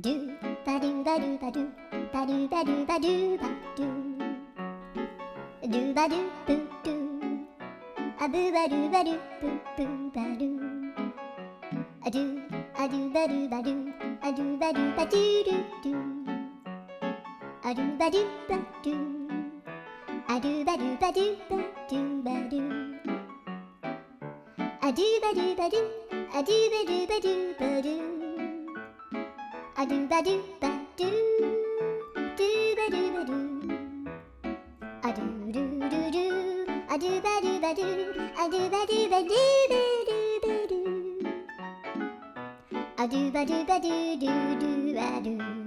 ドゥバドゥバドゥバドゥバドゥバドゥバドゥバドゥドゥバドゥブドゥアブバドゥバドゥブブバドゥアドゥアドゥバドゥバドゥアドゥバドゥバドゥドゥドゥアドゥバドゥバドゥアドゥバドゥバドゥバドゥバドゥアドゥバドゥバドゥアドゥバドゥバドゥバドゥアドゥバドゥバドゥドゥバドゥバドゥアドゥルルルアドゥバドゥバドゥアドゥバドゥバドゥバドゥバドゥアドゥバドゥバドゥドゥドゥバドゥ